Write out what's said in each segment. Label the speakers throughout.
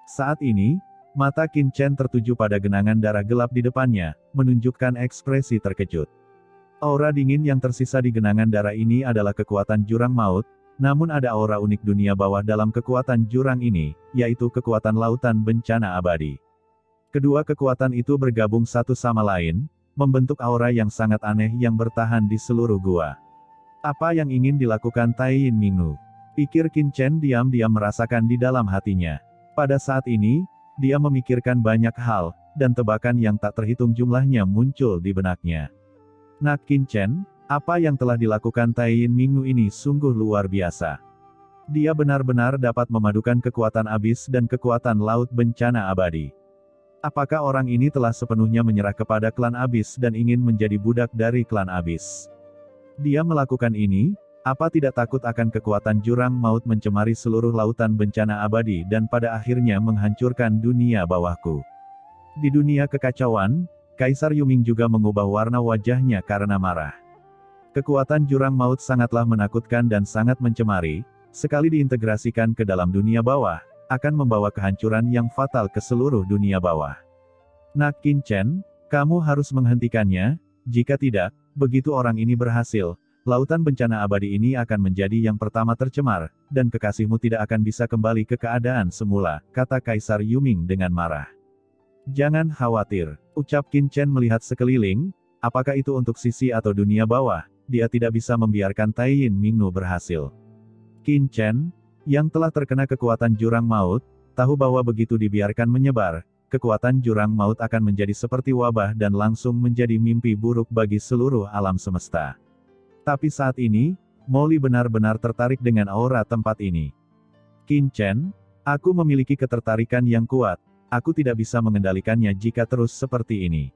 Speaker 1: Saat ini, mata Qin Chen tertuju pada genangan darah gelap di depannya, menunjukkan ekspresi terkejut. Aura dingin yang tersisa di genangan darah ini adalah kekuatan jurang maut, namun ada aura unik dunia bawah dalam kekuatan jurang ini, yaitu kekuatan lautan bencana abadi. Kedua kekuatan itu bergabung satu sama lain, membentuk aura yang sangat aneh yang bertahan di seluruh gua. Apa yang ingin dilakukan Tai Yin Mingnu? Pikir Qin Chen diam-diam merasakan di dalam hatinya. Pada saat ini, dia memikirkan banyak hal, dan tebakan yang tak terhitung jumlahnya muncul di benaknya. Nak Qin Chen, apa yang telah dilakukan Tai Yin Mingnu ini sungguh luar biasa. Dia benar-benar dapat memadukan kekuatan abis dan kekuatan laut bencana abadi. Apakah orang ini telah sepenuhnya menyerah kepada klan abis dan ingin menjadi budak dari klan abis? Dia melakukan ini, apa tidak takut akan kekuatan jurang maut mencemari seluruh lautan bencana abadi dan pada akhirnya menghancurkan dunia bawahku? Di dunia kekacauan, Kaisar Yuming juga mengubah warna wajahnya karena marah. Kekuatan jurang maut sangatlah menakutkan dan sangat mencemari, sekali diintegrasikan ke dalam dunia bawah, akan membawa kehancuran yang fatal ke seluruh dunia bawah. Nak Qin Chen, kamu harus menghentikannya, jika tidak, begitu orang ini berhasil, lautan bencana abadi ini akan menjadi yang pertama tercemar, dan kekasihmu tidak akan bisa kembali ke keadaan semula, kata Kaisar Yuming dengan marah. Jangan khawatir, ucap Qin Chen melihat sekeliling, apakah itu untuk sisi atau dunia bawah, dia tidak bisa membiarkan Tai Yin Mingnu berhasil. Qin Chen, yang telah terkena kekuatan jurang maut, tahu bahwa begitu dibiarkan menyebar, kekuatan jurang maut akan menjadi seperti wabah dan langsung menjadi mimpi buruk bagi seluruh alam semesta. Tapi saat ini, Molly benar-benar tertarik dengan aura tempat ini. Qin Chen, aku memiliki ketertarikan yang kuat, aku tidak bisa mengendalikannya jika terus seperti ini.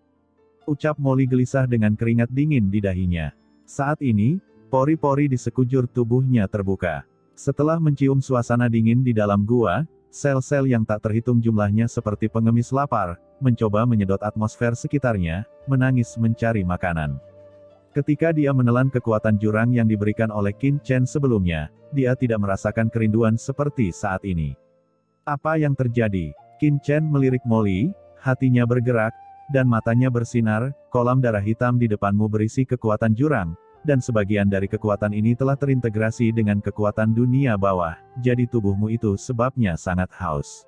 Speaker 1: Ucap Molly gelisah dengan keringat dingin di dahinya. Saat ini, pori-pori di sekujur tubuhnya terbuka. Setelah mencium suasana dingin di dalam gua, sel-sel yang tak terhitung jumlahnya seperti pengemis lapar, mencoba menyedot atmosfer sekitarnya, menangis mencari makanan. Ketika dia menelan kekuatan jurang yang diberikan oleh Qin Chen sebelumnya, dia tidak merasakan kerinduan seperti saat ini. Apa yang terjadi? Qin Chen melirik Molly, hatinya bergerak, dan matanya bersinar, kolam darah hitam di depanmu berisi kekuatan jurang, dan sebagian dari kekuatan ini telah terintegrasi dengan kekuatan dunia bawah, jadi tubuhmu itu sebabnya sangat haus.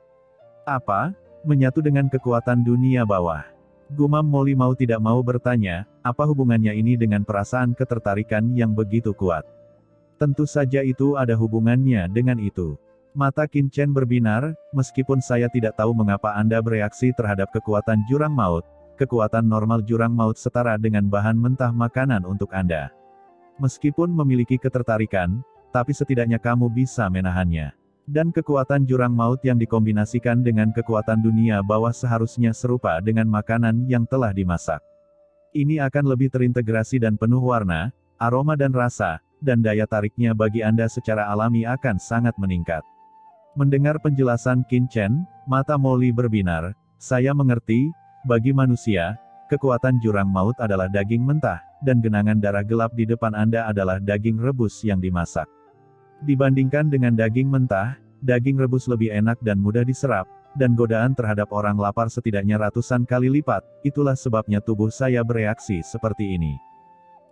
Speaker 1: Apa? Menyatu dengan kekuatan dunia bawah. Gumam Molly mau tidak mau bertanya, apa hubungannya ini dengan perasaan ketertarikan yang begitu kuat? Tentu saja itu ada hubungannya dengan itu. Mata Qin Chen berbinar, meskipun saya tidak tahu mengapa Anda bereaksi terhadap kekuatan jurang maut, kekuatan normal jurang maut setara dengan bahan mentah makanan untuk Anda. Meskipun memiliki ketertarikan, tapi setidaknya kamu bisa menahannya. Dan kekuatan jurang maut yang dikombinasikan dengan kekuatan dunia bawah seharusnya serupa dengan makanan yang telah dimasak. Ini akan lebih terintegrasi dan penuh warna, aroma dan rasa, dan daya tariknya bagi Anda secara alami akan sangat meningkat. Mendengar penjelasan Qin Chen, mata Molly berbinar, saya mengerti, bagi manusia, kekuatan jurang maut adalah daging mentah, dan genangan darah gelap di depan Anda adalah daging rebus yang dimasak. Dibandingkan dengan daging mentah, daging rebus lebih enak dan mudah diserap, dan godaan terhadap orang lapar setidaknya ratusan kali lipat, itulah sebabnya tubuh saya bereaksi seperti ini.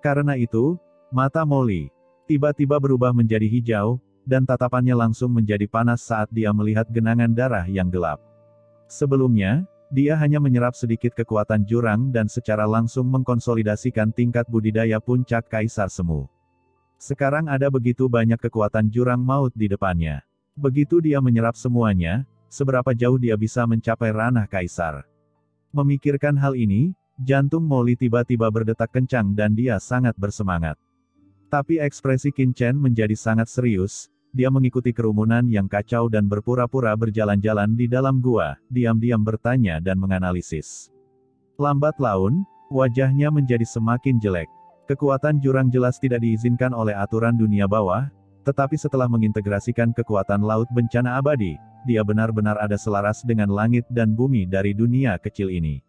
Speaker 1: Karena itu, mata Molly tiba-tiba berubah menjadi hijau, dan tatapannya langsung menjadi panas saat dia melihat genangan darah yang gelap. Sebelumnya, dia hanya menyerap sedikit kekuatan jurang dan secara langsung mengkonsolidasikan tingkat budidaya puncak Kaisar Semu. Sekarang ada begitu banyak kekuatan jurang maut di depannya. Begitu dia menyerap semuanya, seberapa jauh dia bisa mencapai ranah Kaisar. Memikirkan hal ini, jantung Molly tiba-tiba berdetak kencang dan dia sangat bersemangat. Tapi ekspresi Qin Chen menjadi sangat serius. Dia mengikuti kerumunan yang kacau dan berpura-pura berjalan-jalan di dalam gua, diam-diam bertanya dan menganalisis. Lambat laun, wajahnya menjadi semakin jelek. Kekuatan jurang jelas tidak diizinkan oleh aturan dunia bawah, tetapi setelah mengintegrasikan kekuatan laut bencana abadi, dia benar-benar ada selaras dengan langit dan bumi dari dunia kecil ini.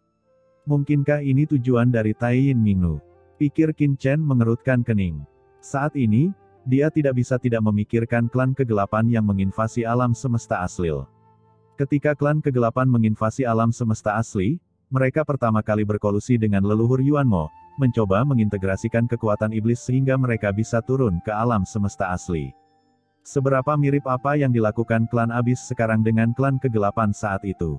Speaker 1: Mungkinkah ini tujuan dari Tai Yin Mingnu? Pikir Qin Chen mengerutkan kening. Saat ini, dia tidak bisa tidak memikirkan klan kegelapan yang menginvasi alam semesta Aslil. Ketika klan kegelapan menginvasi alam semesta asli, mereka pertama kali berkolusi dengan leluhur Yuanmo, mencoba mengintegrasikan kekuatan iblis sehingga mereka bisa turun ke alam semesta asli. Seberapa mirip apa yang dilakukan klan Abyss sekarang dengan klan kegelapan saat itu?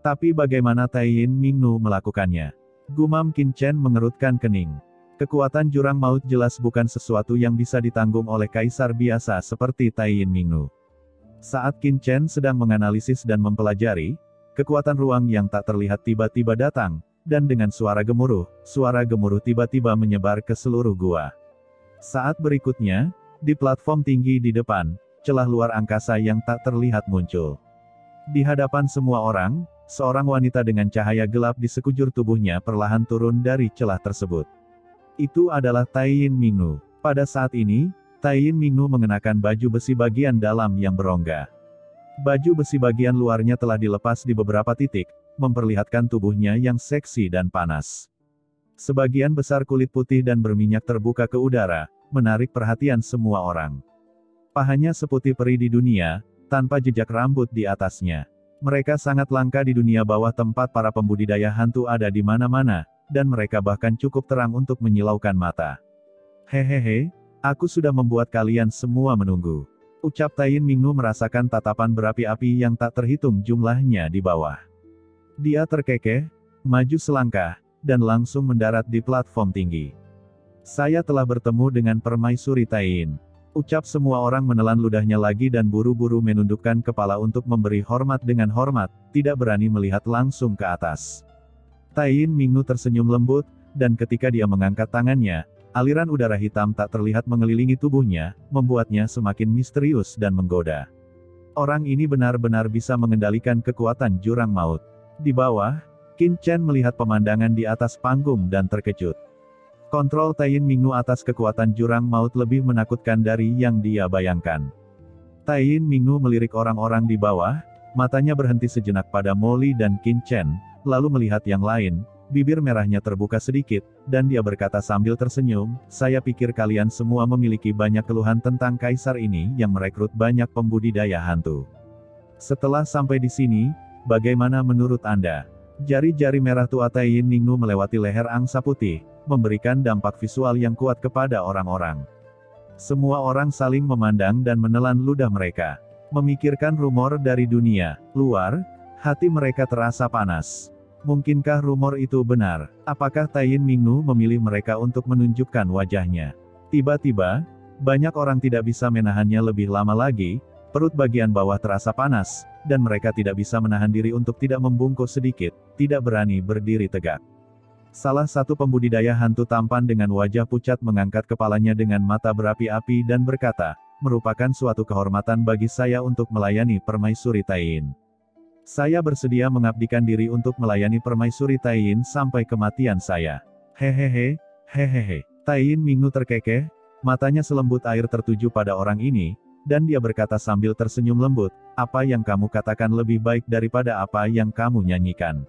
Speaker 1: Tapi bagaimana Taiyin Mingnu melakukannya? Gumam Qin Chen mengerutkan kening. Kekuatan jurang maut jelas bukan sesuatu yang bisa ditanggung oleh kaisar biasa seperti Taiyin Mingnu. Saat Qin Chen sedang menganalisis dan mempelajari, kekuatan ruang yang tak terlihat tiba-tiba datang, dan dengan suara gemuruh tiba-tiba menyebar ke seluruh gua. Saat berikutnya, di platform tinggi di depan, celah luar angkasa yang tak terlihat muncul. Di hadapan semua orang, seorang wanita dengan cahaya gelap di sekujur tubuhnya perlahan turun dari celah tersebut. Itu adalah Taiyin Mingnu. Pada saat ini, Taiyin Mingnu mengenakan baju besi bagian dalam yang berongga. Baju besi bagian luarnya telah dilepas di beberapa titik, memperlihatkan tubuhnya yang seksi dan panas. Sebagian besar kulit putih dan berminyak terbuka ke udara, menarik perhatian semua orang. Pahanya seputih peri di dunia, tanpa jejak rambut di atasnya. Mereka sangat langka di dunia bawah tempat para pembudidaya hantu ada di mana-mana, dan mereka bahkan cukup terang untuk menyilaukan mata. Hehehe, aku sudah membuat kalian semua menunggu. Ucap Taiyin Mingnu merasakan tatapan berapi-api yang tak terhitung jumlahnya di bawah. Dia terkekeh, maju selangkah, dan langsung mendarat di platform tinggi. Saya telah bertemu dengan Permaisuri Taiyin. Ucap semua orang menelan ludahnya lagi dan buru-buru menundukkan kepala untuk memberi hormat dengan hormat, tidak berani melihat langsung ke atas. Taiyin Mingnu tersenyum lembut, dan ketika dia mengangkat tangannya, aliran udara hitam tak terlihat mengelilingi tubuhnya, membuatnya semakin misterius dan menggoda. Orang ini benar-benar bisa mengendalikan kekuatan jurang maut. Di bawah, Qin Chen melihat pemandangan di atas panggung dan terkejut. Kontrol Taiyin Mingnu atas kekuatan jurang maut lebih menakutkan dari yang dia bayangkan. Taiyin Mingnu melirik orang-orang di bawah, matanya berhenti sejenak pada Molly dan Qin Chen, lalu melihat yang lain. Bibir merahnya terbuka sedikit, dan dia berkata sambil tersenyum, saya pikir kalian semua memiliki banyak keluhan tentang kaisar ini yang merekrut banyak pembudidaya hantu. Setelah sampai di sini, bagaimana menurut Anda? Jari-jari merah tua Taiyin Mingnu melewati leher angsa putih, memberikan dampak visual yang kuat kepada orang-orang. Semua orang saling memandang dan menelan ludah mereka. Memikirkan rumor dari dunia luar, hati mereka terasa panas. Mungkinkah rumor itu benar? Apakah Taiyin Mingnu memilih mereka untuk menunjukkan wajahnya? Tiba-tiba, banyak orang tidak bisa menahannya lebih lama lagi, perut bagian bawah terasa panas, dan mereka tidak bisa menahan diri untuk tidak membungkuk sedikit, tidak berani berdiri tegak. Salah satu pembudidaya hantu tampan dengan wajah pucat mengangkat kepalanya dengan mata berapi-api dan berkata, merupakan suatu kehormatan bagi saya untuk melayani Permaisuri Taiyin. Saya bersedia mengabdikan diri untuk melayani Permaisuri Taiyin sampai kematian saya. Hehehe, hehehe. Taiyin Mingnu terkekeh, matanya selembut air tertuju pada orang ini, dan dia berkata sambil tersenyum lembut, apa yang kamu katakan lebih baik daripada apa yang kamu nyanyikan.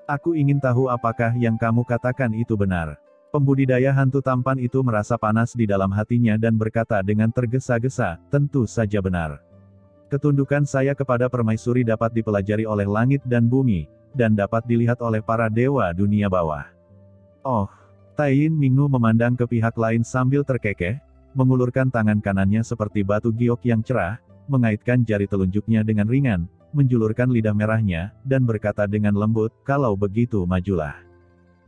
Speaker 1: Aku ingin tahu apakah yang kamu katakan itu benar. Pembudidaya hantu tampan itu merasa panas di dalam hatinya dan berkata dengan tergesa-gesa, tentu saja benar. Ketundukan saya kepada Permaisuri dapat dipelajari oleh langit dan bumi, dan dapat dilihat oleh para dewa dunia bawah. Oh, Taiyin Mingnu memandang ke pihak lain sambil terkekeh, mengulurkan tangan kanannya seperti batu giok yang cerah, mengaitkan jari telunjuknya dengan ringan, menjulurkan lidah merahnya, dan berkata dengan lembut, kalau begitu majulah.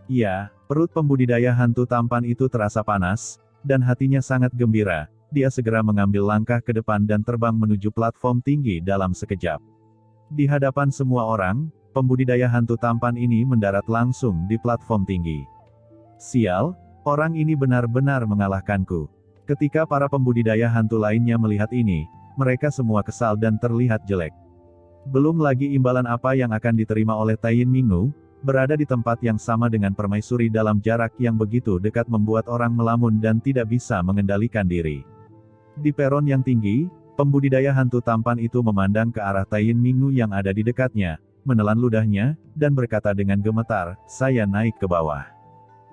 Speaker 1: Ya, perut pembudidaya hantu tampan itu terasa panas, dan hatinya sangat gembira. Dia segera mengambil langkah ke depan dan terbang menuju platform tinggi dalam sekejap. Di hadapan semua orang, pembudidaya hantu tampan ini mendarat langsung di platform tinggi. Sial, orang ini benar-benar mengalahkanku. Ketika para pembudidaya hantu lainnya melihat ini, mereka semua kesal dan terlihat jelek. Belum lagi imbalan apa yang akan diterima oleh Taiyin Mingnu, berada di tempat yang sama dengan Permaisuri dalam jarak yang begitu dekat membuat orang melamun dan tidak bisa mengendalikan diri. Di peron yang tinggi, pembudidaya hantu tampan itu memandang ke arah Taiyin Mingnu yang ada di dekatnya, menelan ludahnya, dan berkata dengan gemetar, saya naik ke bawah.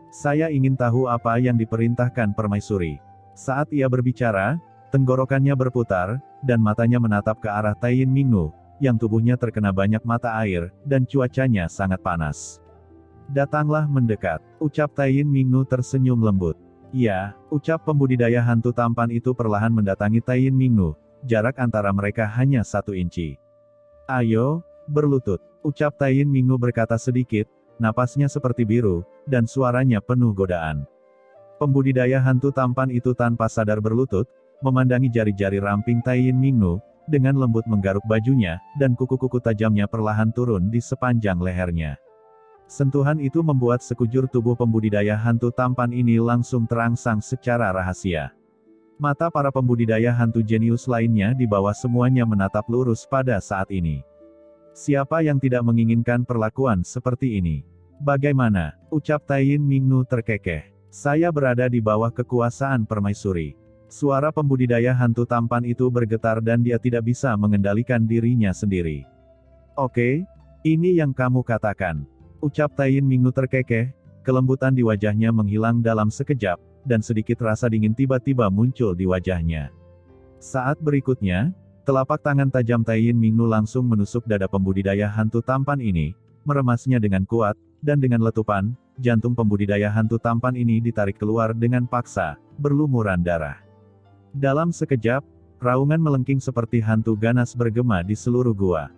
Speaker 1: Saya ingin tahu apa yang diperintahkan Permaisuri. Saat ia berbicara, tenggorokannya berputar, dan matanya menatap ke arah Taiyin Mingnu, yang tubuhnya terkena banyak mata air, dan cuacanya sangat panas. "Datanglah mendekat," ucap Taiyin Mingnu tersenyum lembut. "Ya," ucap pembudidaya hantu tampan itu perlahan mendatangi Taiyin Mingnu, jarak antara mereka hanya 1 inci. "Ayo, berlutut," ucap Taiyin Mingnu berkata sedikit, napasnya seperti biru, dan suaranya penuh godaan. Pembudidaya hantu tampan itu tanpa sadar berlutut, memandangi jari-jari ramping Taiyin Mingnu, dengan lembut menggaruk bajunya, dan kuku-kuku tajamnya perlahan turun di sepanjang lehernya. Sentuhan itu membuat sekujur tubuh pembudidaya hantu tampan ini langsung terangsang secara rahasia. Mata para pembudidaya hantu jenius lainnya di bawah semuanya menatap lurus pada saat ini. Siapa yang tidak menginginkan perlakuan seperti ini? "Bagaimana?" ucap Taiyin Mingnu terkekeh. "Saya berada di bawah kekuasaan permaisuri." Suara pembudidaya hantu tampan itu bergetar dan dia tidak bisa mengendalikan dirinya sendiri. "Oke, ini yang kamu katakan," ucap Taiyin Mingnu terkekeh, kelembutan di wajahnya menghilang dalam sekejap, dan sedikit rasa dingin tiba-tiba muncul di wajahnya. Saat berikutnya, telapak tangan tajam Taiyin Mingnu langsung menusuk dada pembudidaya hantu tampan ini, meremasnya dengan kuat, dan dengan letupan, jantung pembudidaya hantu tampan ini ditarik keluar dengan paksa, berlumuran darah. Dalam sekejap, raungan melengking seperti hantu ganas bergema di seluruh gua.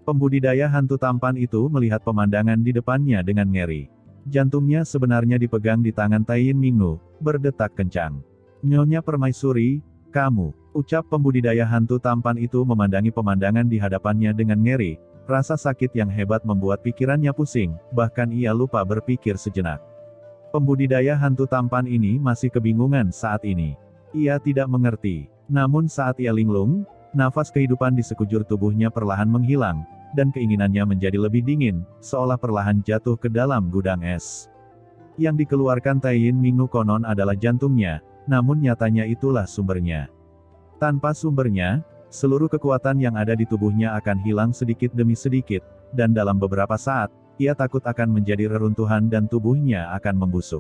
Speaker 1: Pembudidaya hantu tampan itu melihat pemandangan di depannya dengan ngeri. Jantungnya sebenarnya dipegang di tangan Taiyin Mingnu, berdetak kencang. "Nyonya Permaisuri, kamu," ucap pembudidaya hantu tampan itu memandangi pemandangan di hadapannya dengan ngeri. Rasa sakit yang hebat membuat pikirannya pusing, bahkan ia lupa berpikir sejenak. Pembudidaya hantu tampan ini masih kebingungan saat ini. Ia tidak mengerti. Namun saat ia linglung, nafas kehidupan di sekujur tubuhnya perlahan menghilang, dan keinginannya menjadi lebih dingin, seolah perlahan jatuh ke dalam gudang es. Yang dikeluarkan Taiyin Mingnu konon adalah jantungnya, namun nyatanya itulah sumbernya. Tanpa sumbernya, seluruh kekuatan yang ada di tubuhnya akan hilang sedikit demi sedikit, dan dalam beberapa saat, ia takut akan menjadi reruntuhan dan tubuhnya akan membusuk.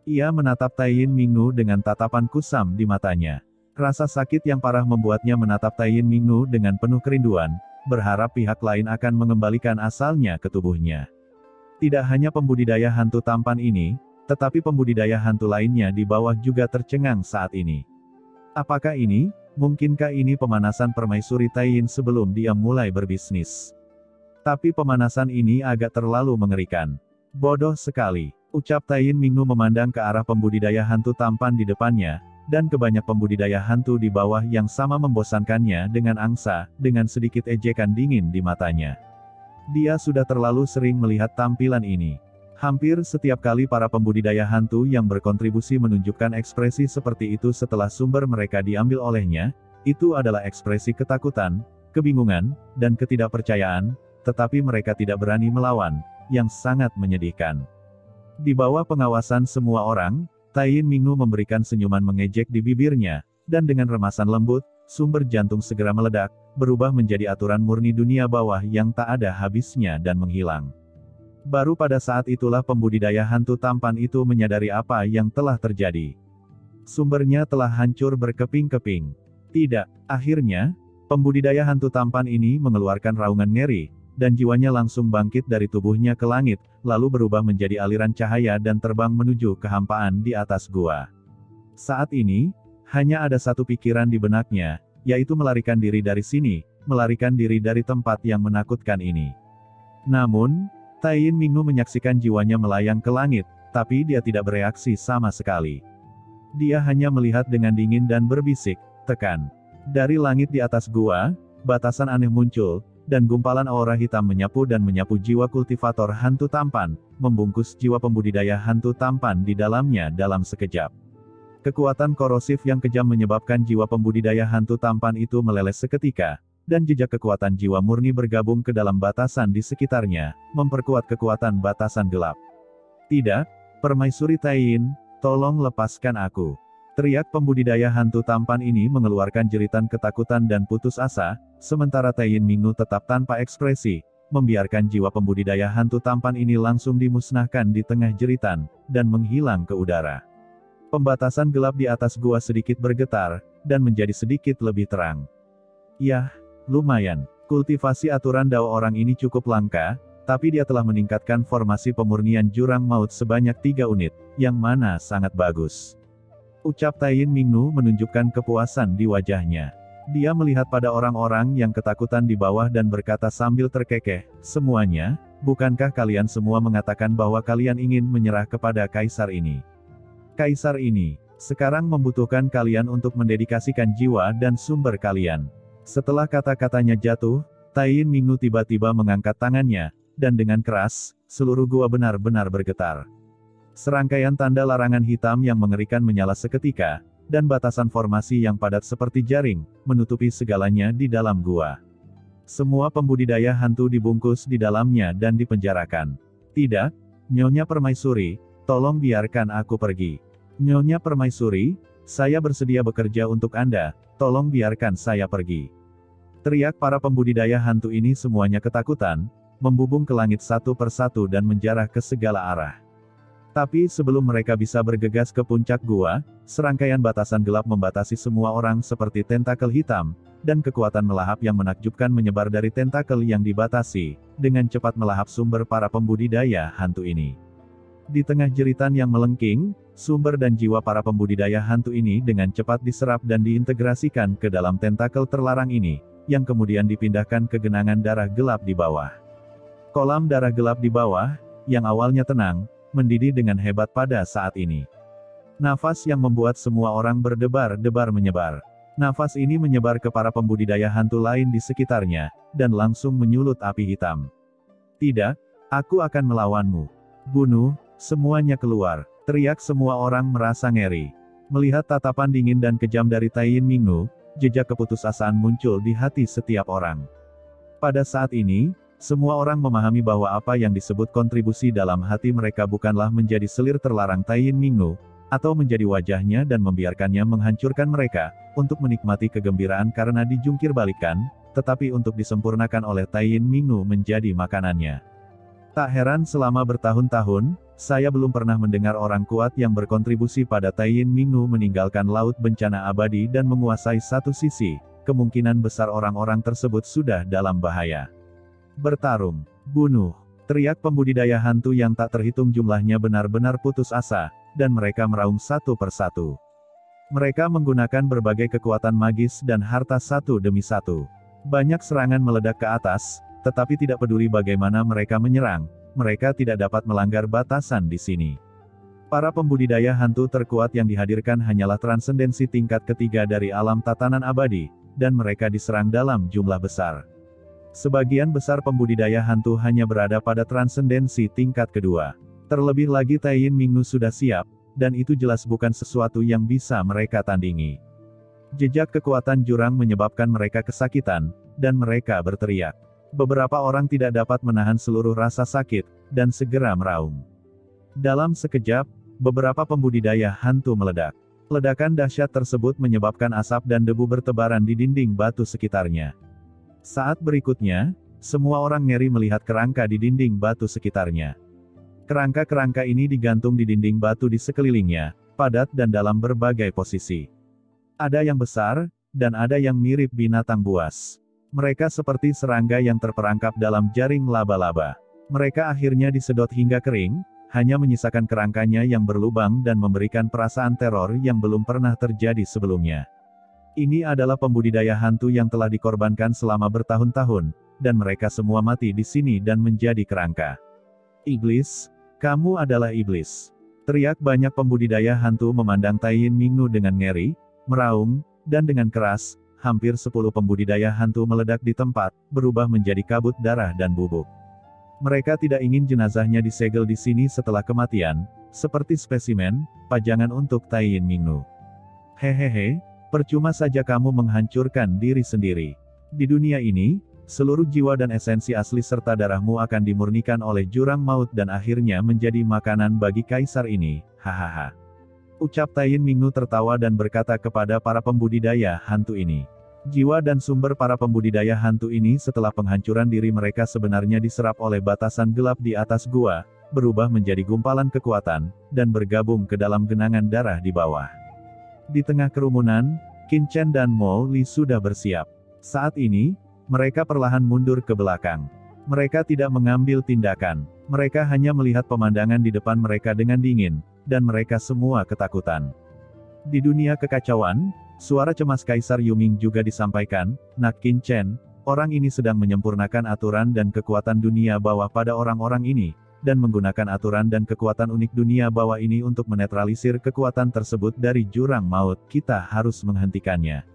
Speaker 1: Ia menatap Taiyin Mingnu dengan tatapan kusam di matanya. Rasa sakit yang parah membuatnya menatap Taiyin Mingnu dengan penuh kerinduan, berharap pihak lain akan mengembalikan asalnya ke tubuhnya. Tidak hanya pembudidaya hantu tampan ini, tetapi pembudidaya hantu lainnya di bawah juga tercengang saat ini. Apakah ini? Mungkinkah ini pemanasan permaisuri Taiyin sebelum dia mulai berbisnis? Tapi pemanasan ini agak terlalu mengerikan. Bodoh sekali, ucap Taiyin Mingnu memandang ke arah pembudidaya hantu tampan di depannya, dan ke banyak pembudidaya hantu di bawah yang sama membosankannya dengan angsa, dengan sedikit ejekan dingin di matanya. Dia sudah terlalu sering melihat tampilan ini. Hampir setiap kali para pembudidaya hantu yang berkontribusi menunjukkan ekspresi seperti itu setelah sumber mereka diambil olehnya, itu adalah ekspresi ketakutan, kebingungan, dan ketidakpercayaan, tetapi mereka tidak berani melawan, yang sangat menyedihkan. Di bawah pengawasan semua orang, Taiyin Mingnu memberikan senyuman mengejek di bibirnya, dan dengan remasan lembut, sumber jantung segera meledak, berubah menjadi aturan murni dunia bawah yang tak ada habisnya dan menghilang. Baru pada saat itulah pembudidaya hantu tampan itu menyadari apa yang telah terjadi. Sumbernya telah hancur berkeping-keping. Tidak, akhirnya, pembudidaya hantu tampan ini mengeluarkan raungan ngeri, dan jiwanya langsung bangkit dari tubuhnya ke langit, lalu berubah menjadi aliran cahaya dan terbang menuju kehampaan di atas gua. Saat ini, hanya ada satu pikiran di benaknya, yaitu melarikan diri dari sini, melarikan diri dari tempat yang menakutkan ini. Namun, Taiyin Mingnu menyaksikan jiwanya melayang ke langit, tapi dia tidak bereaksi sama sekali. Dia hanya melihat dengan dingin dan berbisik, "Tekan." Dari langit di atas gua, batasan aneh muncul, dan gumpalan aura hitam menyapu jiwa kultivator hantu tampan, membungkus jiwa pembudidaya hantu tampan di dalamnya dalam sekejap. Kekuatan korosif yang kejam menyebabkan jiwa pembudidaya hantu tampan itu meleleh seketika, dan jejak kekuatan jiwa murni bergabung ke dalam batasan di sekitarnya, memperkuat kekuatan batasan gelap. "Tidak, Permaisuri Taiyin, tolong lepaskan aku." Teriak pembudidaya hantu tampan ini mengeluarkan jeritan ketakutan dan putus asa, sementara Taiyin Mingnu tetap tanpa ekspresi, membiarkan jiwa pembudidaya hantu tampan ini langsung dimusnahkan di tengah jeritan, dan menghilang ke udara. Pembatasan gelap di atas gua sedikit bergetar, dan menjadi sedikit lebih terang. "Yah, lumayan," Kultivasi aturan Dao orang ini cukup langka, tapi dia telah meningkatkan formasi pemurnian jurang maut sebanyak 3 unit, yang mana sangat bagus. Ucap Taiyin Mingnu menunjukkan kepuasan di wajahnya. Dia melihat pada orang-orang yang ketakutan di bawah dan berkata sambil terkekeh, "Semuanya, bukankah kalian semua mengatakan bahwa kalian ingin menyerah kepada kaisar ini? Kaisar ini, sekarang membutuhkan kalian untuk mendedikasikan jiwa dan sumber kalian." Setelah kata-katanya jatuh, Taiyin Mingnu tiba-tiba mengangkat tangannya, dan dengan keras, seluruh gua benar-benar bergetar. Serangkaian tanda larangan hitam yang mengerikan menyala seketika, dan batasan formasi yang padat seperti jaring, menutupi segalanya di dalam gua. Semua pembudidaya hantu dibungkus di dalamnya dan dipenjarakan. "Tidak, Nyonya Permaisuri, tolong biarkan aku pergi. Nyonya Permaisuri, saya bersedia bekerja untuk Anda, tolong biarkan saya pergi." Teriak para pembudidaya hantu ini semuanya ketakutan, membubung ke langit satu persatu dan menjarah ke segala arah. Tapi sebelum mereka bisa bergegas ke puncak gua, serangkaian batasan gelap membatasi semua orang seperti tentakel hitam, dan kekuatan melahap yang menakjubkan menyebar dari tentakel yang dibatasi, dengan cepat melahap sumber para pembudidaya hantu ini. Di tengah jeritan yang melengking, sumber dan jiwa para pembudidaya hantu ini dengan cepat diserap dan diintegrasikan ke dalam tentakel terlarang ini, yang kemudian dipindahkan ke genangan darah gelap di bawah. Kolam darah gelap di bawah, yang awalnya tenang, mendidih dengan hebat pada saat ini. Nafas yang membuat semua orang berdebar-debar menyebar. Nafas ini menyebar ke para pembudidaya hantu lain di sekitarnya, dan langsung menyulut api hitam. "Tidak, aku akan melawanmu. Bunuh, semuanya keluar!" Teriak semua orang merasa ngeri. Melihat tatapan dingin dan kejam dari Taiyin Mingnu, jejak keputusasaan muncul di hati setiap orang. Pada saat ini, semua orang memahami bahwa apa yang disebut kontribusi dalam hati mereka bukanlah menjadi selir terlarang Taiyin Mingnu, atau menjadi wajahnya dan membiarkannya menghancurkan mereka, untuk menikmati kegembiraan karena dijungkir balikan, tetapi untuk disempurnakan oleh Taiyin Mingnu menjadi makanannya. Tak heran selama bertahun-tahun, saya belum pernah mendengar orang kuat yang berkontribusi pada Taiyin Mingnu meninggalkan laut bencana abadi dan menguasai satu sisi, kemungkinan besar orang-orang tersebut sudah dalam bahaya. "Bertarung, bunuh!" Teriak pembudidaya hantu yang tak terhitung jumlahnya benar-benar putus asa, dan mereka meraung satu persatu. Mereka menggunakan berbagai kekuatan magis dan harta satu demi satu. Banyak serangan meledak ke atas, tetapi tidak peduli bagaimana mereka menyerang, mereka tidak dapat melanggar batasan di sini. Para pembudidaya hantu terkuat yang dihadirkan hanyalah transendensi tingkat ketiga dari alam tatanan abadi, dan mereka diserang dalam jumlah besar. Sebagian besar pembudidaya hantu hanya berada pada transendensi tingkat kedua. Terlebih lagi Taiyin Mingnu sudah siap, dan itu jelas bukan sesuatu yang bisa mereka tandingi. Jejak kekuatan jurang menyebabkan mereka kesakitan, dan mereka berteriak. Beberapa orang tidak dapat menahan seluruh rasa sakit, dan segera meraung. Dalam sekejap, beberapa pembudidaya hantu meledak. Ledakan dahsyat tersebut menyebabkan asap dan debu bertebaran di dinding batu sekitarnya. Saat berikutnya, semua orang ngeri melihat kerangka di dinding batu sekitarnya. Kerangka-kerangka ini digantung di dinding batu di sekelilingnya, padat dan dalam berbagai posisi. Ada yang besar, dan ada yang mirip binatang buas. Mereka seperti serangga yang terperangkap dalam jaring laba-laba. Mereka akhirnya disedot hingga kering, hanya menyisakan kerangkanya yang berlubang dan memberikan perasaan teror yang belum pernah terjadi sebelumnya. Ini adalah pembudidaya hantu yang telah dikorbankan selama bertahun-tahun, dan mereka semua mati di sini dan menjadi kerangka. "Iblis, kamu adalah iblis!" Teriak banyak pembudidaya hantu memandang Taiyin Mingnu dengan ngeri, meraung, dan dengan keras. Hampir 10 pembudidaya hantu meledak di tempat, berubah menjadi kabut darah dan bubuk. Mereka tidak ingin jenazahnya disegel di sini setelah kematian, seperti spesimen, pajangan untuk Taiyin Mingnu. "Hehehe, percuma saja kamu menghancurkan diri sendiri. Di dunia ini, seluruh jiwa dan esensi asli serta darahmu akan dimurnikan oleh jurang maut dan akhirnya menjadi makanan bagi kaisar ini, hahaha." Ucap Taiyin Mingnu tertawa dan berkata kepada para pembudidaya hantu ini. Jiwa dan sumber para pembudidaya hantu ini setelah penghancuran diri mereka sebenarnya diserap oleh batasan gelap di atas gua, berubah menjadi gumpalan kekuatan, dan bergabung ke dalam genangan darah di bawah. Di tengah kerumunan, Qin Chen dan Mo Li sudah bersiap. Saat ini, Mereka perlahan mundur ke belakang. Mereka tidak mengambil tindakan. Mereka hanya melihat pemandangan di depan mereka dengan dingin, dan mereka semua ketakutan. Di dunia kekacauan, suara cemas Kaisar Yuming juga disampaikan. Nak Qin Chen, orang ini sedang menyempurnakan aturan dan kekuatan dunia bawah pada orang-orang ini, dan menggunakan aturan dan kekuatan unik dunia bawah ini untuk menetralisir kekuatan tersebut dari jurang maut. Kita harus menghentikannya.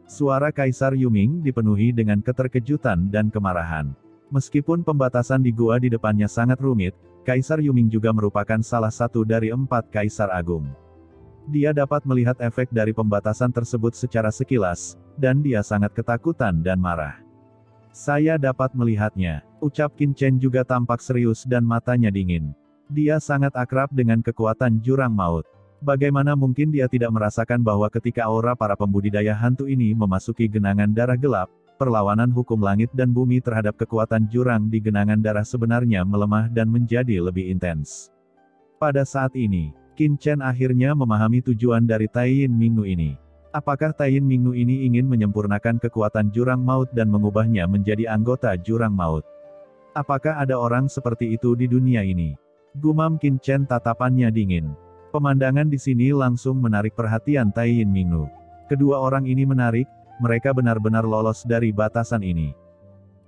Speaker 1: Suara Kaisar Yuming dipenuhi dengan keterkejutan dan kemarahan. Meskipun pembatasan di gua di depannya sangat rumit, Kaisar Yuming juga merupakan salah satu dari 4 Kaisar Agung. Dia dapat melihat efek dari pembatasan tersebut secara sekilas, dan dia sangat ketakutan dan marah. Saya dapat melihatnya, ucap Qin Chen juga tampak serius dan matanya dingin. Dia sangat akrab dengan kekuatan jurang maut. Bagaimana mungkin dia tidak merasakan bahwa ketika aura para pembudidaya hantu ini memasuki genangan darah gelap, perlawanan hukum langit dan bumi terhadap kekuatan jurang di genangan darah sebenarnya melemah dan menjadi lebih intens. Pada saat ini, Qin Chen akhirnya memahami tujuan dari Taiyin Mingnu ini. Apakah Taiyin Mingnu ini ingin menyempurnakan kekuatan jurang maut dan mengubahnya menjadi anggota jurang maut? Apakah ada orang seperti itu di dunia ini? Gumam Qin Chen, tatapannya dingin. Pemandangan di sini langsung menarik perhatian Taiyin Mingnu. Kedua orang ini menarik, mereka benar-benar lolos dari batasan ini.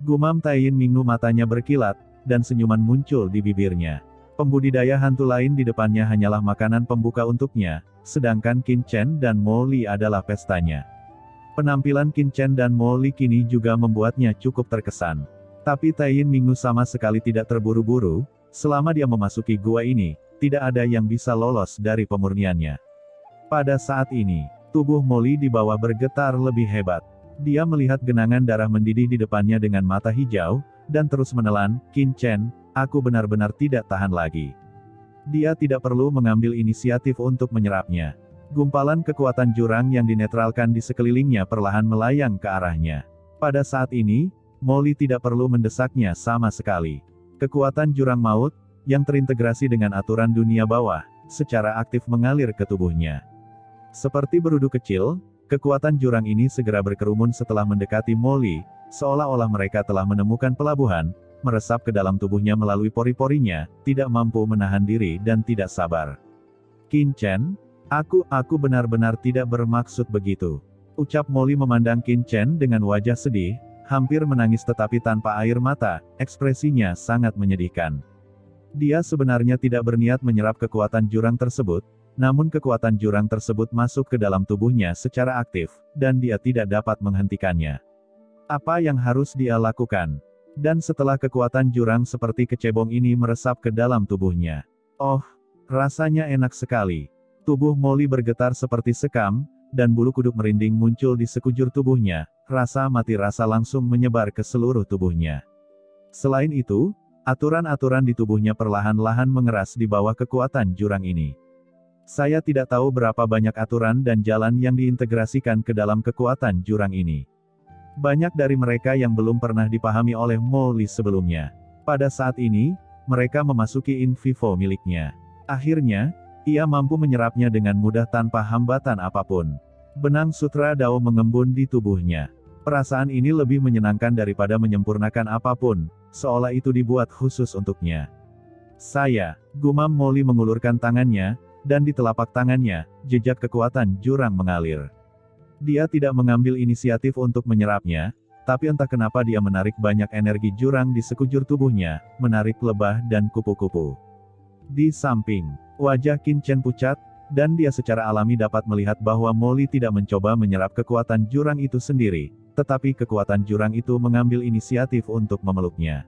Speaker 1: Gumam Taiyin Mingnu, matanya berkilat, dan senyuman muncul di bibirnya. Pembudidaya hantu lain di depannya hanyalah makanan pembuka untuknya, sedangkan Qin Chen dan Mo Li adalah pestanya. Penampilan Qin Chen dan Mo Li kini juga membuatnya cukup terkesan. Tapi Taiyin Mingnu sama sekali tidak terburu-buru. Selama dia memasuki gua ini, tidak ada yang bisa lolos dari pemurniannya. Pada saat ini, tubuh Mo Li di bawah bergetar lebih hebat. Dia melihat genangan darah mendidih di depannya dengan mata hijau, dan terus menelan. Qin Chen, aku benar-benar tidak tahan lagi. Dia tidak perlu mengambil inisiatif untuk menyerapnya. Gumpalan kekuatan jurang yang dinetralkan di sekelilingnya perlahan melayang ke arahnya. Pada saat ini, Mo Li tidak perlu mendesaknya sama sekali. Kekuatan jurang maut, yang terintegrasi dengan aturan dunia bawah, secara aktif mengalir ke tubuhnya. Seperti berudu kecil, kekuatan jurang ini segera berkerumun setelah mendekati Mo Li, seolah-olah mereka telah menemukan pelabuhan, meresap ke dalam tubuhnya melalui pori-porinya, tidak mampu menahan diri dan tidak sabar. Qin Chen, aku benar-benar tidak bermaksud begitu. Ucap Mo Li memandang Qin Chen dengan wajah sedih, hampir menangis tetapi tanpa air mata, ekspresinya sangat menyedihkan. Dia sebenarnya tidak berniat menyerap kekuatan jurang tersebut, namun kekuatan jurang tersebut masuk ke dalam tubuhnya secara aktif, dan dia tidak dapat menghentikannya. Apa yang harus dia lakukan? Dan setelah kekuatan jurang seperti kecebong ini meresap ke dalam tubuhnya. Oh, rasanya enak sekali. Tubuh Mo Li bergetar seperti sekam, dan bulu kuduk merinding muncul di sekujur tubuhnya, rasa mati rasa langsung menyebar ke seluruh tubuhnya. Selain itu, aturan-aturan di tubuhnya perlahan-lahan mengeras di bawah kekuatan jurang ini. Saya tidak tahu berapa banyak aturan dan jalan yang diintegrasikan ke dalam kekuatan jurang ini. Banyak dari mereka yang belum pernah dipahami oleh Mo Li sebelumnya. Pada saat ini, mereka memasuki in vivo miliknya. Akhirnya, ia mampu menyerapnya dengan mudah tanpa hambatan apapun. Benang sutra Dao mengembun di tubuhnya. Perasaan ini lebih menyenangkan daripada menyempurnakan apapun, seolah itu dibuat khusus untuknya. Gumam Mo Li mengulurkan tangannya, dan di telapak tangannya, jejak kekuatan jurang mengalir. Dia tidak mengambil inisiatif untuk menyerapnya, tapi entah kenapa dia menarik banyak energi jurang di sekujur tubuhnya, menarik lebah dan kupu-kupu. Di samping, wajah Qin Chen pucat, dan dia secara alami dapat melihat bahwa Mo Li tidak mencoba menyerap kekuatan jurang itu sendiri, tetapi kekuatan jurang itu mengambil inisiatif untuk memeluknya.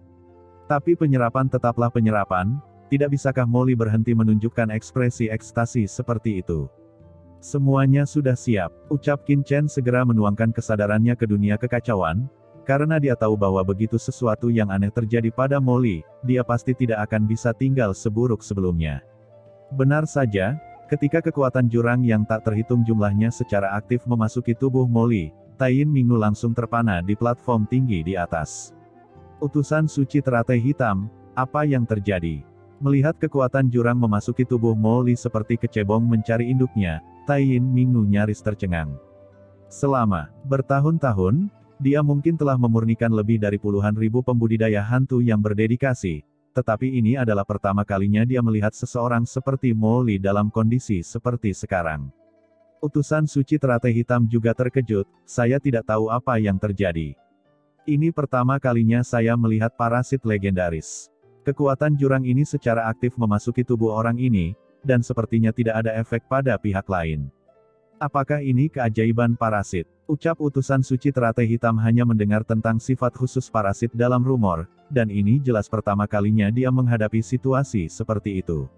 Speaker 1: Tapi penyerapan tetaplah penyerapan, tidak bisakah Mo Li berhenti menunjukkan ekspresi ekstasi seperti itu? Semuanya sudah siap, ucap Qin Chen segera menuangkan kesadarannya ke dunia kekacauan, karena dia tahu bahwa begitu sesuatu yang aneh terjadi pada Mo Li, dia pasti tidak akan bisa tinggal seburuk sebelumnya. Benar saja, ketika kekuatan jurang yang tak terhitung jumlahnya secara aktif memasuki tubuh Mo Li, Taiyin Mingnu langsung terpana di platform tinggi di atas. Utusan suci teratai hitam, apa yang terjadi? Melihat kekuatan jurang memasuki tubuh Mo Li seperti kecebong mencari induknya, Taiyin Mingnu nyaris tercengang. Selama bertahun-tahun, Dia mungkin telah memurnikan lebih dari puluhan ribu pembudidaya hantu yang berdedikasi, tetapi ini adalah pertama kalinya dia melihat seseorang seperti Molly dalam kondisi seperti sekarang. Utusan suci teratai hitam juga terkejut, saya tidak tahu apa yang terjadi. Ini pertama kalinya saya melihat parasit legendaris. Kekuatan jurang ini secara aktif memasuki tubuh orang ini, dan sepertinya tidak ada efek pada pihak lain. Apakah ini keajaiban parasit? Ucap utusan suci teratai hitam hanya mendengar tentang sifat khusus parasit dalam rumor, dan ini jelas pertama kalinya dia menghadapi situasi seperti itu.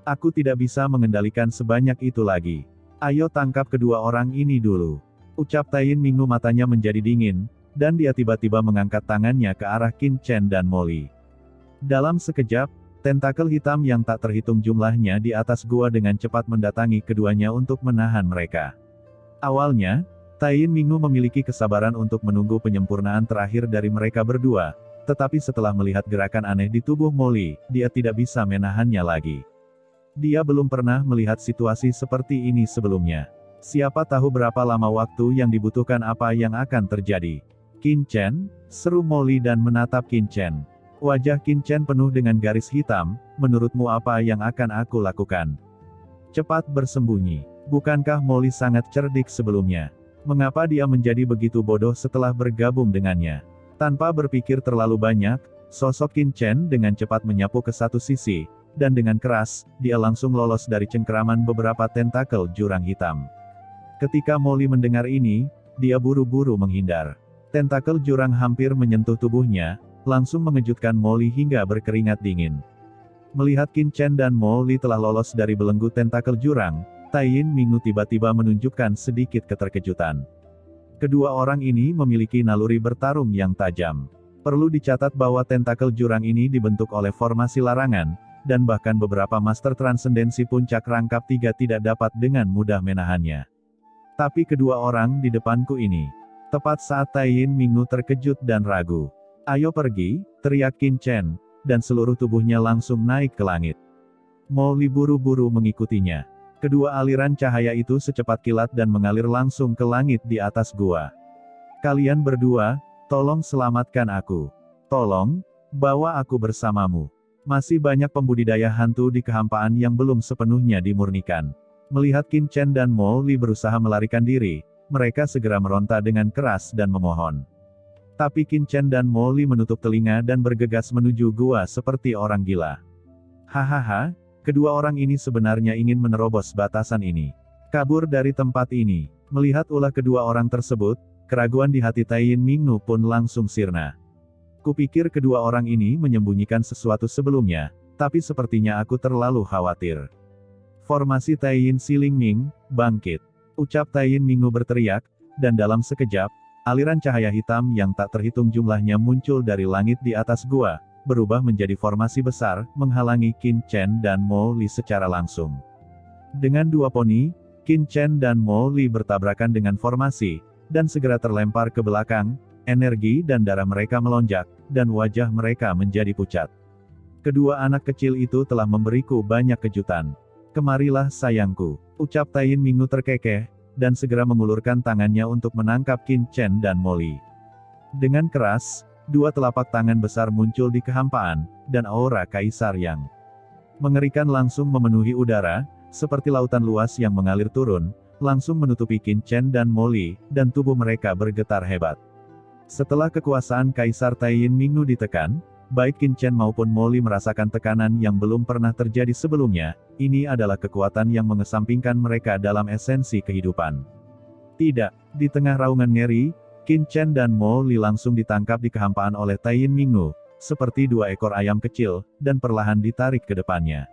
Speaker 1: Aku tidak bisa mengendalikan sebanyak itu lagi. Ayo tangkap kedua orang ini dulu. Ucap Taiyin Minggu, matanya menjadi dingin, dan dia tiba-tiba mengangkat tangannya ke arah Qin Chen dan Molly. Dalam sekejap, tentakel hitam yang tak terhitung jumlahnya di atas gua dengan cepat mendatangi keduanya untuk menahan mereka. Awalnya, Taiyin Minggu memiliki kesabaran untuk menunggu penyempurnaan terakhir dari mereka berdua, tetapi setelah melihat gerakan aneh di tubuh Molly, dia tidak bisa menahannya lagi. Dia belum pernah melihat situasi seperti ini sebelumnya. Siapa tahu berapa lama waktu yang dibutuhkan, apa yang akan terjadi. Qin Chen, seru Molly dan menatap Qin Chen. Wajah Qin Chen penuh dengan garis hitam, menurutmu apa yang akan aku lakukan? Cepat bersembunyi. Bukankah Molly sangat cerdik sebelumnya? Mengapa dia menjadi begitu bodoh setelah bergabung dengannya? Tanpa berpikir terlalu banyak, sosok Qin Chen dengan cepat menyapu ke satu sisi, dan dengan keras, dia langsung lolos dari cengkeraman beberapa tentakel jurang hitam. Ketika Molly mendengar ini, dia buru-buru menghindar. Tentakel jurang hampir menyentuh tubuhnya, langsung mengejutkan Molly hingga berkeringat dingin. Melihat Qin Chen dan Molly telah lolos dari belenggu tentakel jurang, Taiyin Minggu tiba-tiba menunjukkan sedikit keterkejutan. Kedua orang ini memiliki naluri bertarung yang tajam. Perlu dicatat bahwa tentakel jurang ini dibentuk oleh formasi larangan, dan bahkan beberapa master transendensi puncak rangkap 3 tidak dapat dengan mudah menahannya. Tapi kedua orang di depanku ini. Tepat saat Taiyin Minggu terkejut dan ragu. Ayo pergi, teriak Qin Chen, dan seluruh tubuhnya langsung naik ke langit. Molly buru-buru mengikutinya. Kedua aliran cahaya itu secepat kilat dan mengalir langsung ke langit di atas gua. Kalian berdua, tolong selamatkan aku. Tolong, bawa aku bersamamu. Masih banyak pembudidaya hantu di kehampaan yang belum sepenuhnya dimurnikan. Melihat Qin Chen dan Molly berusaha melarikan diri, mereka segera meronta dengan keras dan memohon. Tapi Qin Chen dan Molly menutup telinga dan bergegas menuju gua seperti orang gila. Hahaha. Kedua orang ini sebenarnya ingin menerobos batasan ini. Kabur dari tempat ini. Melihat ulah kedua orang tersebut, keraguan di hati Taiyin Minggu pun langsung sirna. Kupikir kedua orang ini menyembunyikan sesuatu sebelumnya, tapi sepertinya aku terlalu khawatir. Formasi Taiyin Siling Ming, bangkit. Ucap Taiyin Minggu berteriak, dan dalam sekejap, aliran cahaya hitam yang tak terhitung jumlahnya muncul dari langit di atas gua, berubah menjadi formasi besar, menghalangi Qin Chen dan Molly secara langsung. Dengan dua poni, Qin Chen dan Molly bertabrakan dengan formasi, dan segera terlempar ke belakang, energi dan darah mereka melonjak, dan wajah mereka menjadi pucat. Kedua anak kecil itu telah memberiku banyak kejutan. Kemarilah sayangku, ucap Taiyin Minggu terkekeh, dan segera mengulurkan tangannya untuk menangkap Qin Chen dan Molly. Dengan keras, dua telapak tangan besar muncul di kehampaan, dan aura kaisar yang mengerikan langsung memenuhi udara, seperti lautan luas yang mengalir turun, langsung menutupi Qin Chen dan Molly, dan tubuh mereka bergetar hebat. Setelah kekuasaan Kaisar Taiyin Minggu ditekan, baik Qin Chen maupun Molly merasakan tekanan yang belum pernah terjadi sebelumnya. Ini adalah kekuatan yang mengesampingkan mereka dalam esensi kehidupan. Tidak, di tengah raungan ngeri, Qin Chen dan Molly langsung ditangkap di kehampaan oleh Taiyin Minggu, seperti dua ekor ayam kecil, dan perlahan ditarik ke depannya.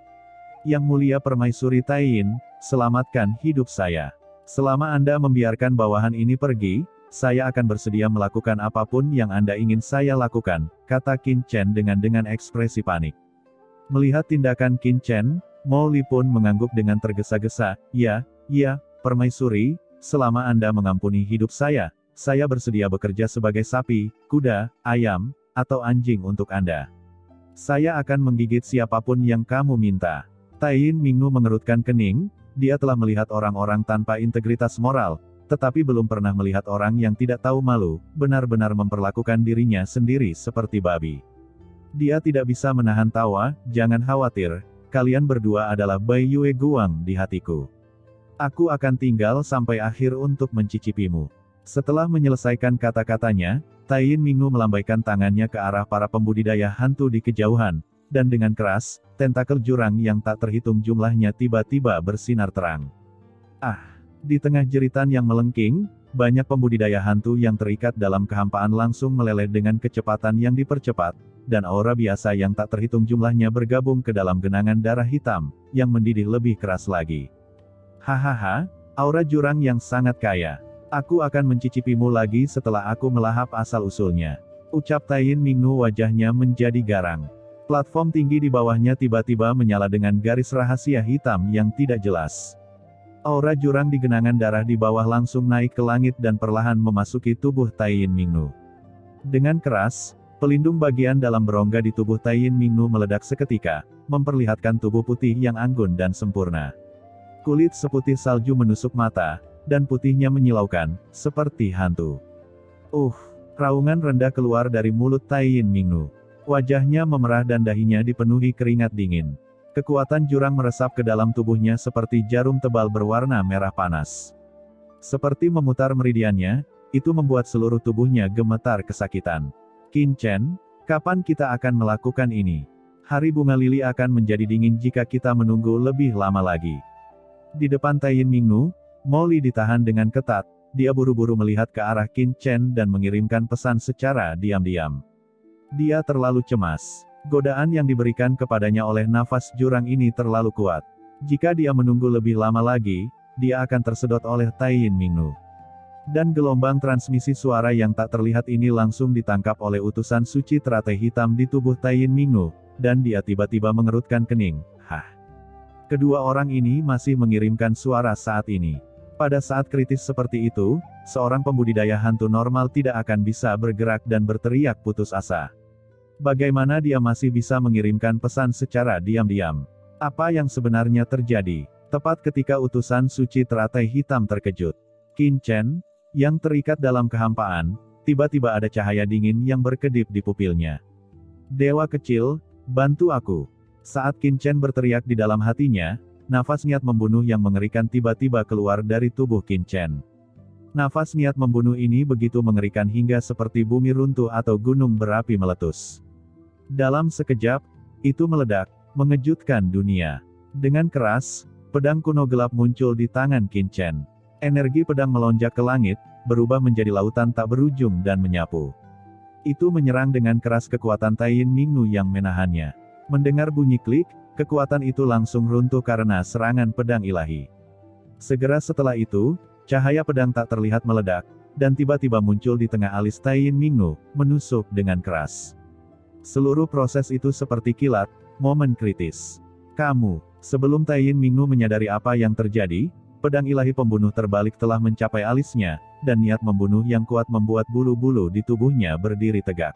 Speaker 1: Yang mulia Permaisuri Taiyin, selamatkan hidup saya. Selama Anda membiarkan bawahan ini pergi, saya akan bersedia melakukan apapun yang Anda ingin saya lakukan, kata Qin Chen dengan ekspresi panik. Melihat tindakan Qin Chen, Molly pun mengangguk dengan tergesa-gesa, ya, Permaisuri, selama Anda mengampuni hidup saya bersedia bekerja sebagai sapi, kuda, ayam, atau anjing untuk Anda. Saya akan menggigit siapapun yang kamu minta. Taiyin Minggu mengerutkan kening, dia telah melihat orang-orang tanpa integritas moral, tetapi belum pernah melihat orang yang tidak tahu malu, benar-benar memperlakukan dirinya sendiri seperti babi. Dia tidak bisa menahan tawa. Jangan khawatir, kalian berdua adalah Bai Yue Guang di hatiku. Aku akan tinggal sampai akhir untuk mencicipimu. Setelah menyelesaikan kata-katanya, Taiyin Mingnu melambaikan tangannya ke arah para pembudidaya hantu di kejauhan, dan dengan keras, tentakel jurang yang tak terhitung jumlahnya tiba-tiba bersinar terang. Di tengah jeritan yang melengking, banyak pembudidaya hantu yang terikat dalam kehampaan langsung meleleh dengan kecepatan yang dipercepat, dan aura biasa yang tak terhitung jumlahnya bergabung ke dalam genangan darah hitam, yang mendidih lebih keras lagi. Hahaha, aura jurang yang sangat kaya. Aku akan mencicipimu lagi setelah aku melahap asal-usulnya. Ucap Taiyin Mingnu, wajahnya menjadi garang. Platform tinggi di bawahnya tiba-tiba menyala dengan garis rahasia hitam yang tidak jelas. Aura jurang di genangan darah di bawah langsung naik ke langit dan perlahan memasuki tubuh Taiyin Mingnu. Dengan keras, pelindung bagian dalam berongga di tubuh Taiyin Mingnu meledak seketika, memperlihatkan tubuh putih yang anggun dan sempurna. Kulit seputih salju menusuk mata, dan putihnya menyilaukan, seperti hantu. Raungan rendah keluar dari mulut Taiyin Mingnu. Wajahnya memerah dan dahinya dipenuhi keringat dingin. Kekuatan jurang meresap ke dalam tubuhnya seperti jarum tebal berwarna merah panas. Seperti memutar meridiannya, itu membuat seluruh tubuhnya gemetar kesakitan. Qin Chen, kapan kita akan melakukan ini? Hari bunga lili akan menjadi dingin jika kita menunggu lebih lama lagi. Di depan Taiyin Mingnu, Mo Li ditahan dengan ketat. Dia buru-buru melihat ke arah Qin Chen dan mengirimkan pesan secara diam-diam. Dia terlalu cemas. Godaan yang diberikan kepadanya oleh nafas jurang ini terlalu kuat. Jika dia menunggu lebih lama lagi, dia akan tersedot oleh Taiyin Mingnu. Dan gelombang transmisi suara yang tak terlihat ini langsung ditangkap oleh utusan suci teratai hitam di tubuh Taiyin Mingnu, dan dia tiba-tiba mengerutkan kening. Kedua orang ini masih mengirimkan suara saat ini. Pada saat kritis seperti itu, seorang pembudidaya hantu normal tidak akan bisa bergerak dan berteriak putus asa. Bagaimana dia masih bisa mengirimkan pesan secara diam-diam? Apa yang sebenarnya terjadi? Tepat ketika utusan suci teratai hitam terkejut, Qin Chen, yang terikat dalam kehampaan, tiba-tiba ada cahaya dingin yang berkedip di pupilnya. Dewa kecil, bantu aku. Saat Qin Chen berteriak di dalam hatinya, nafas niat membunuh yang mengerikan tiba-tiba keluar dari tubuh Qin Chen. Nafas niat membunuh ini begitu mengerikan hingga seperti bumi runtuh atau gunung berapi meletus. Dalam sekejap, itu meledak, mengejutkan dunia. Dengan keras, pedang kuno gelap muncul di tangan Qin Chen. Energi pedang melonjak ke langit, berubah menjadi lautan tak berujung dan menyapu. Itu menyerang dengan keras kekuatan Taiyin Mingnu yang menahannya. Mendengar bunyi klik, kekuatan itu langsung runtuh karena serangan pedang ilahi. Segera setelah itu, cahaya pedang tak terlihat meledak, dan tiba-tiba muncul di tengah alis Taiyin Mingnu, menusuk dengan keras. Seluruh proses itu seperti kilat, momen kritis. Sebelum Taiyin Mingnu menyadari apa yang terjadi, pedang ilahi pembunuh terbalik telah mencapai alisnya, dan niat membunuh yang kuat membuat bulu-bulu di tubuhnya berdiri tegak.